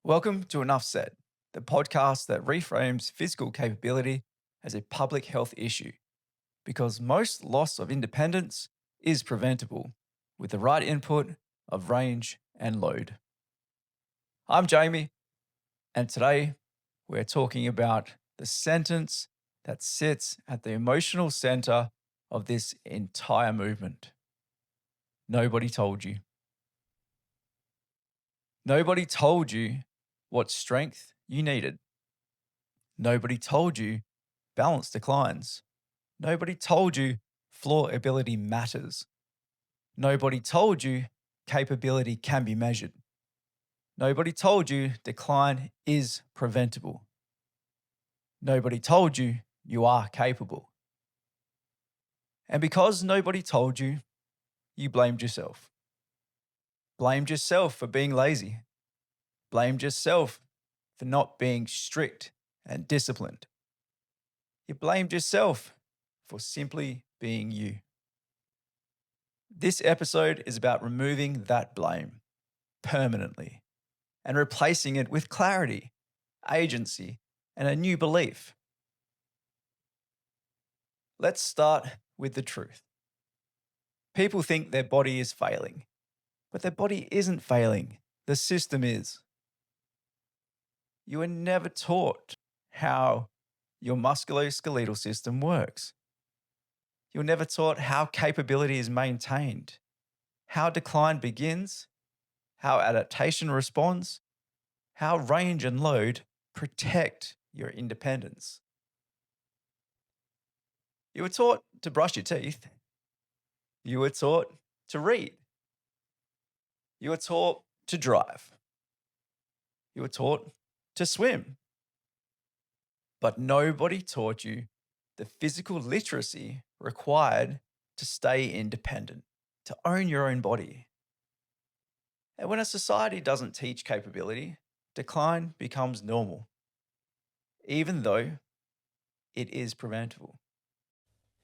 Welcome to Enough Said, the podcast that reframes physical capability as a public health issue, because most loss of independence is preventable with the right input of range and load. I'm Jamie, and today we're talking about the sentence that sits at the emotional center of this entire movement. Nobody told you. Nobody told you what strength you needed. Nobody told you balance declines. Nobody told you floor ability matters. Nobody told you capability can be measured. Nobody told you decline is preventable. Nobody told you you are capable. And because nobody told you, you blamed yourself. Blamed yourself for being lazy. Blamed yourself for not being strict and disciplined. You blamed yourself for simply being you. This episode is about removing that blame permanently and replacing it with clarity, agency, and a new belief. Let's start with the truth. People think their body is failing, but their body isn't failing. The system is. You were never taught how your musculoskeletal system works. You were never taught how capability is maintained, how decline begins, how adaptation responds, how range and load protect your independence. You were taught to brush your teeth. You were taught to read. You were taught to drive. You were taught to swim. But nobody taught you the physical literacy required to stay independent, to own your own body. And when a society doesn't teach capability, decline becomes normal, even though it is preventable.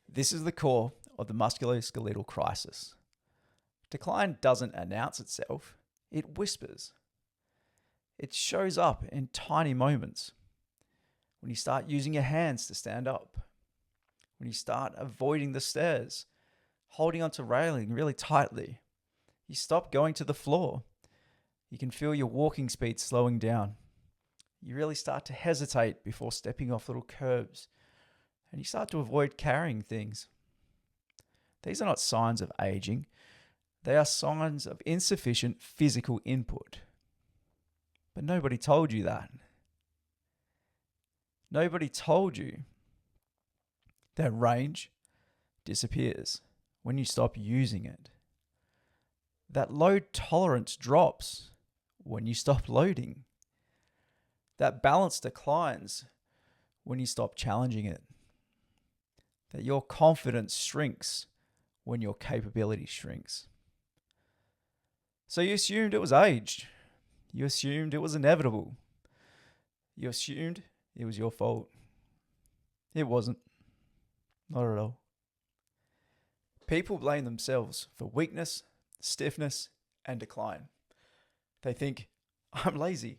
This is the core of the musculoskeletal crisis. Decline doesn't announce itself, it whispers. It shows up in tiny moments. When you start using your hands to stand up, when you start avoiding the stairs, holding onto railing really tightly, you stop going to the floor. You can feel your walking speed slowing down. You really start to hesitate before stepping off little curbs, and you start to avoid carrying things. These are not signs of aging. They are signs of insufficient physical input. But nobody told you that. Nobody told you that range disappears when you stop using it. That load tolerance drops when you stop loading. That balance declines when you stop challenging it. That your confidence shrinks when your capability shrinks. So you assumed it was age. You assumed it was inevitable. You assumed it was your fault. It wasn't. Not at all. People blame themselves for weakness, stiffness, and decline. They think, I'm lazy.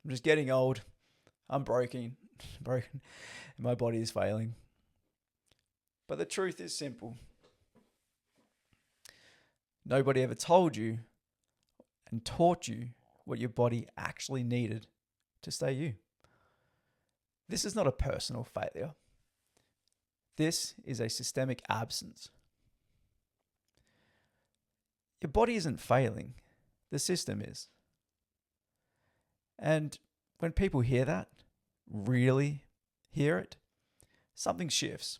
I'm just getting old. I'm broken, and my body is failing. But the truth is simple. Nobody ever told you and taught you what your body actually needed to stay you. This is not a personal failure. This is a systemic absence. Your body isn't failing. The system is. And when people hear that, really hear it, something shifts.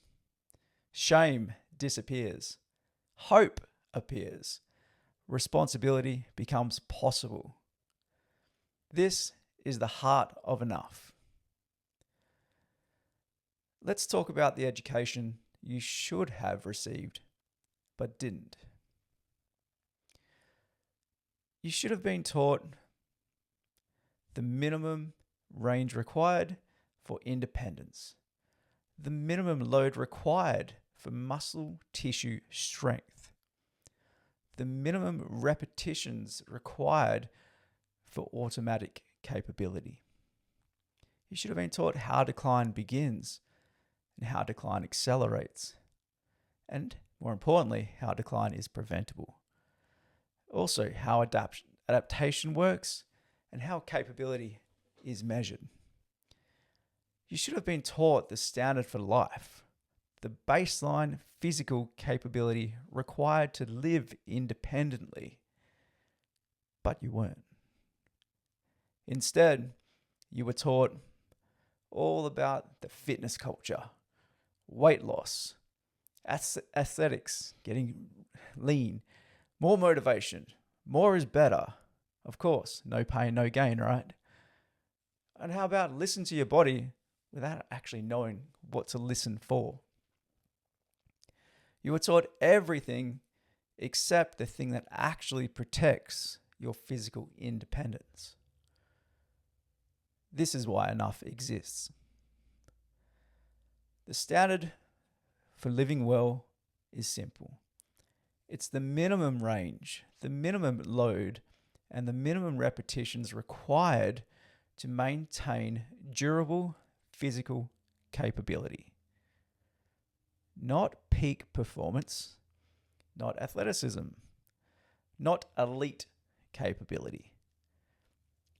Shame disappears. Hope appears. Responsibility becomes possible. This is the heart of enough. Let's talk about the education you should have received, but didn't. You should have been taught the minimum range required for independence, the minimum load required for muscle tissue strength, the minimum repetitions required for automatic capability. You should have been taught how decline begins and how decline accelerates, and more importantly, how decline is preventable. Also, how adaptation works and how capability is measured. You should have been taught the standard for life, the baseline physical capability required to live independently, but you weren't. Instead, you were taught all about the fitness culture, weight loss, aesthetics, getting lean, more motivation, more is better. Of course, no pain, no gain, right? And how about listen to your body without actually knowing what to listen for? You were taught everything except the thing that actually protects your physical independence. This is why enough exists. The standard for living well is simple. It's the minimum range, the minimum load, and the minimum repetitions required to maintain durable physical capability. Not peak performance, not athleticism, not elite capability.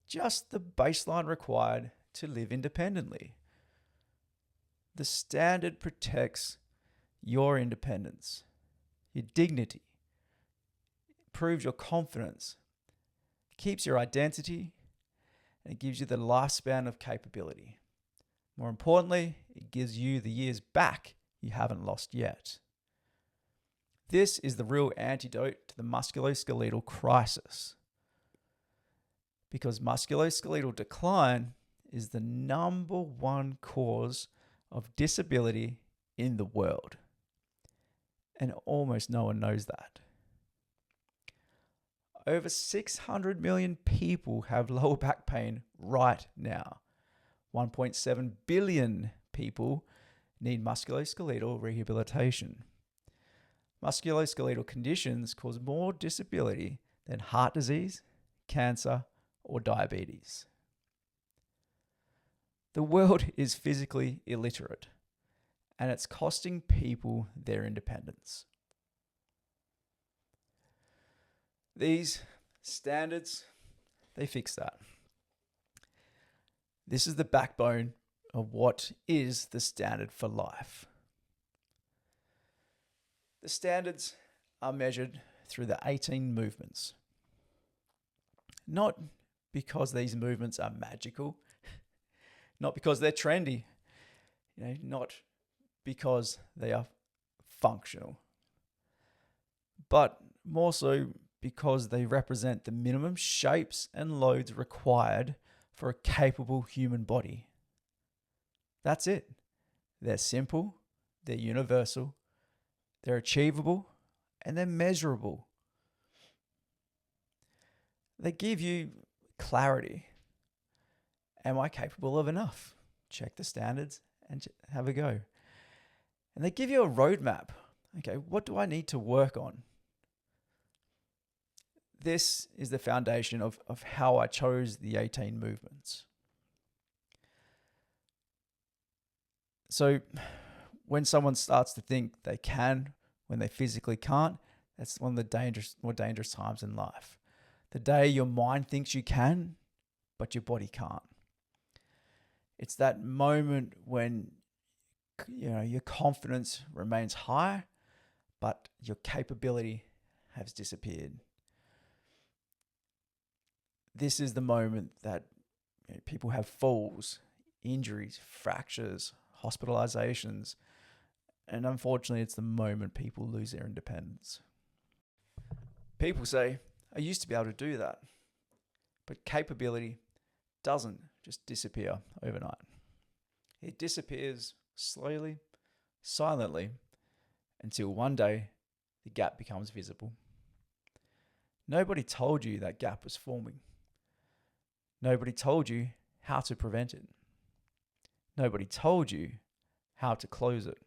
Just the baseline required to live independently. The standard protects your independence, your dignity, improves your confidence, keeps your identity, and it gives you the lifespan of capability. More importantly, it gives you the years back you haven't lost yet. This is the real antidote to the musculoskeletal crisis, because musculoskeletal decline is the number one cause of disability in the world. And almost no one knows that. Over 600 million people have lower back pain right now. 1.7 billion people need musculoskeletal rehabilitation. Musculoskeletal conditions cause more disability than heart disease, cancer, or diabetes. The world is physically illiterate, and it's costing people their independence. These standards, they fix that. This is the backbone of what is the standard for life. The standards are measured through the 18 movements. Not because these movements are magical, not because they're trendy, not because they are functional, but more so because they represent the minimum shapes and loads required for a capable human body. That's it. They're simple, they're universal, they're achievable, and they're measurable. They give you clarity. Am I capable of enough? Check the standards and have a go. And they give you a roadmap. Okay, what do I need to work on? This is the foundation of how I chose the 18 movements. So when someone starts to think they can when they physically can't, that's one of the more dangerous times in life. The day your mind thinks you can, but your body can't. It's that moment when your confidence remains high, but your capability has disappeared. This is the moment that people have falls, injuries, fractures, hospitalizations, and unfortunately, it's the moment people lose their independence. People say, I used to be able to do that, but capability doesn't just disappear overnight. It disappears slowly, silently, until one day the gap becomes visible. Nobody told you that gap was forming. Nobody told you how to prevent it. Nobody told you how to close it.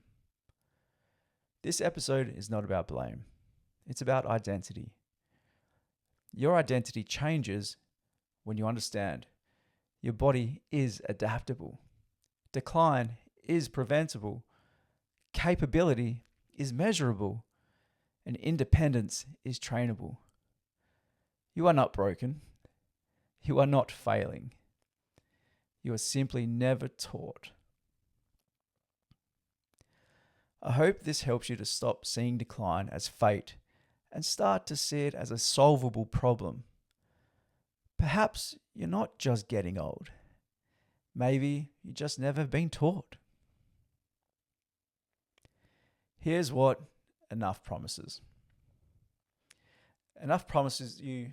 This episode is not about blame. It's about identity. Your identity changes when you understand your body is adaptable, decline is preventable, capability is measurable, and independence is trainable. You are not broken. You are not failing. You are simply never taught. I hope this helps you to stop seeing decline as fate and start to see it as a solvable problem. Perhaps you're not just getting old. Maybe you just never been taught. Here's what enough promises. Enough promises you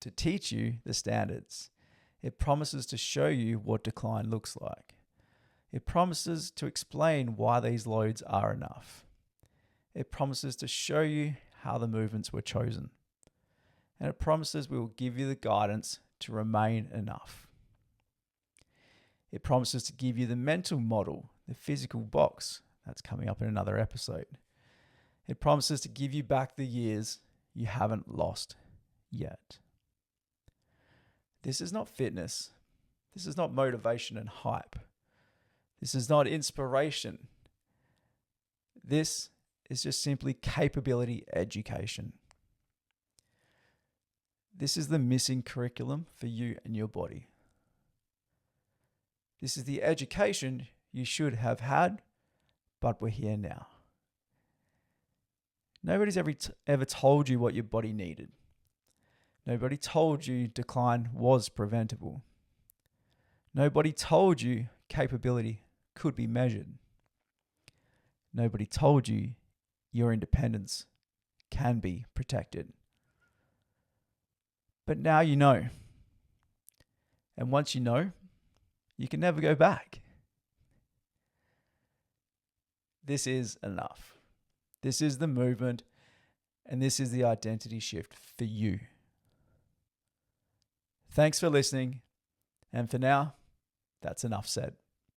to teach you the standards. It promises to show you what decline looks like. It promises to explain why these loads are enough. It promises to show you how the movements were chosen. And it promises we will give you the guidance to remain enough. It promises to give you the mental model, the physical box. That's coming up in another episode. It promises to give you back the years you haven't lost yet. This is not fitness. This is not motivation and hype. This is not inspiration. This is just simply capability education. This is the missing curriculum for you and your body. This is the education you should have had, but we're here now. Nobody's ever told you what your body needed. Nobody told you decline was preventable. Nobody told you capability could be measured. Nobody told you your independence can be protected. But now you know. And once you know, you can never go back. This is enough. This is the movement, and this is the identity shift for you. Thanks for listening, and for now, that's enough said.